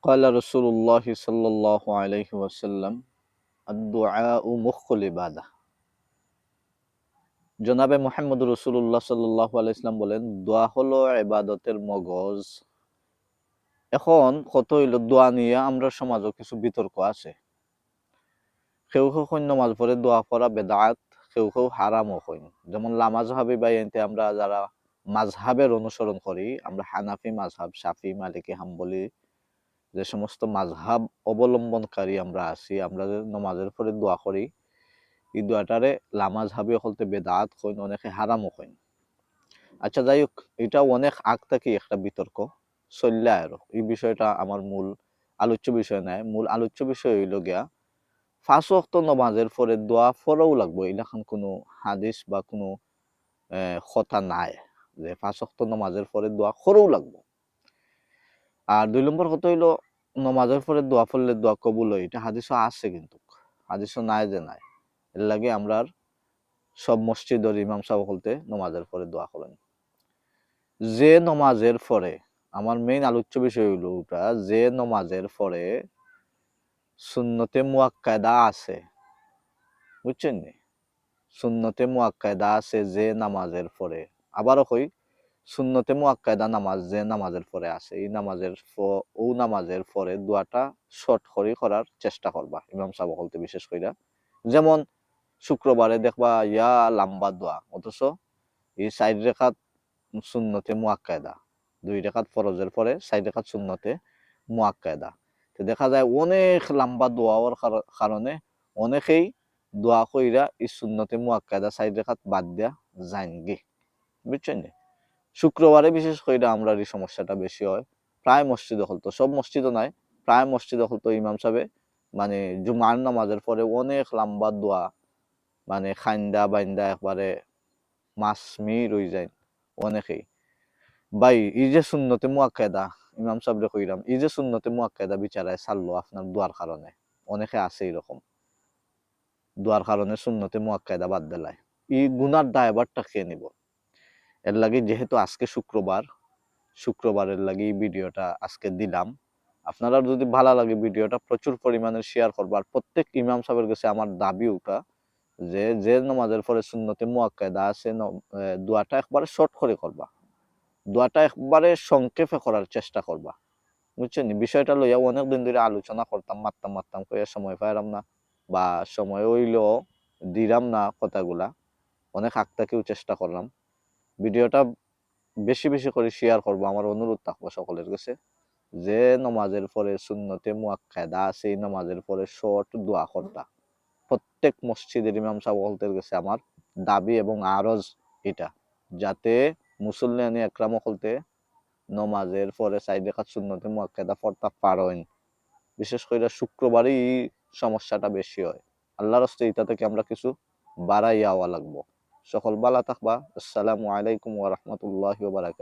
قال رسول الله صلى الله عليه وسلم الدعاء مخ العبادة। জনাবে মুহাম্মদ রাসূলুল্লাহ সাল্লাল্লাহু আলাইহি ওয়াসাল্লাম বলেন, দোয়া হলো ইবাদতের মগজ। এখন কত হইল দোয়া নিয়ে আমরা সমাজে কিছু বিতর্ক আছে। কেউ কেউ কইন নামাজ পড়ে দোয়া পড়া বেদাত, কেউ কেউ হারামও কইন। যেমন লামাজহাবি বাইনতে আমরা যারা মাযহাবের অনুসরণ করি, আমরা হানাফি মাযহাব, শাফি, মালিকি, হাম্বলি যে সমস্ত মাযহাব অবলম্বনকারী আমরা আছি, আমরা যে নমাজের পরে দোয়া করি, এই দোয়াটারে লামাজহাবি হলতে বেদাত কইন, অনেকে হারামও কইন। আচ্ছা যাই হোক, এটা অনেক আগ থেকে একটা বিতর্ক চললে আর এই বিষয়টা আমার মূল আলোচ্য বিষয় নাই। মূল আলোচ্য বিষয় হইল গিয়া ৫ ওয়াক্ত নমাজের পরে দোয়া পড়াও লাগবো, এলাকান কোনো হাদিস বা কোনো কথা নাই যে ৫ ওয়াক্ত নমাজের পরে দোয়া করেও লাগবো। আর ২ নম্বর কথা হইল নমাজের পরে দোয়া পড়লে দোয়া কবুল হয়, এটা হাদিসও আছে, কিন্তু হাদিসও নাই যে নাই। এর লাগে আমরা সব মসজিদের ইমাম সাহেব বলতে নমাজের পরে দোয়া করেন। যে নমাজের পরে, আমার মেইন আলোচ্য বিষয় হইল ওটা, যে নমাজের পরে সুন্নতে মুআক্কাদা আছে, বুঝছেন নি? সুন্নতে মুআক্কাদা আছে যে নামাজের পরে, আবারও কই, সুন্নতে মুআক্কাদা নামাজ যে নামাজের পরে আছে, এই নামাজের ও নামাজের পরে দোয়াটা শর্ট করে করার চেষ্টা করবা ইমাম সাহেব বলতে, বিশেষ কইরা। যেমন শুক্রবারে দেখবা ইয়া লাম্বা দোয়া, অথচ এই ৪ রাকাত সুন্নতে মুআক্কাদা, ২ রাকাত ফরজের পরে ৪ রাকাত সুন্নতে মুআক্কাদা। তো দেখা যায় অনেক লম্বা দোয়া হওয়ার কারণে অনেকেই দোয়া কইরা এই সুন্নতে মুআক্কাদা ৪ রাকাত বাদ দেয়া যায়নি, বুঝছেন নি? শুক্রবারে বিশেষ কইরা আমরা এই সমস্যাটা বেশি হয়। প্রায় মসজিদে হলতো, সব মসজিদও নাই, প্রায় মসজিদে হলতো ইমাম সাহেবে মানে জুমার নামাজের পরে অনেক লম্বা দোয়া, মানে খাইন্দা বাইন্দা একবারে মাসমি রই যায় অনেকেই। ভাই এই যে সুন্নতে মুআক্কাদা, ইমাম সাহেবরে কইরাম, এই যে সুন্নতে মুআক্কাদা বিচারায় ছাড়লো আপনার দোয়ার কারণে, অনেকে আছে এরকম, দোয়ার কারণে সুন্নতে মুআক্কাদা বাদ দিলায়, এই গুনার দায়ভারটা কে নিব? এর লাগি যেহেতু আজকে শুক্রবার, শুক্রবারের লাগি এই ভিডিওটা আজকে দিলাম। আপনারা যদি ভালো লাগে ভিডিওটা প্রচুর পরিমাণে শেয়ার করবা। আর প্রত্যেক ইমাম সাহেবের কাছে আমার দাবি ওটা যে যে নামাজের পরে সুন্নতে মুআক্কাদা আছে দোয়াটা একবারে শর্ট করে করবা, দোয়াটা একবারে সংক্ষেপে করার চেষ্টা করবা, বুঝছেন? বিষয়টা লইয়া অনেকদিন ধরে আলোচনা করতাম, মারতাম কইয়া সময় পাইলাম না, বা সময় হইলেও দিলাম না কথাগুলা। অনেক আগ থেকেও চেষ্টা করলাম। ভিডিওটা বেশি বেশি করে শেয়ার করবো, আমার অনুরোধ থাকবো সকলের কাছে যে নমাজের পরে সুন্নতে মুআক্কাদা আছে, এই নমাজের পরে শর্ট দোয়া করবা। প্রত্যেক মসজিদের ইমাম সাহেবদের কাছে আমার দাবি এবং আরজ এটা, যাতে মুসল্লিয়ানি একরাম হলতে নমাজের পরে ৪ রাকাত সুন্নতে মুআক্কাদা পড়তা পারেন। বিশেষ করে শুক্রবারই এই সমস্যাটা বেশি হয়। আল্লাহর রাস্তে এটা থেকে আমরা কিছু বাড়াইয়া হওয়া লাগবো। সকল ভালো থাকবা। আসসালামু আলাইকুম ওয়া রাহমাতুল্লাহি ওয়া বারাকাতুহু।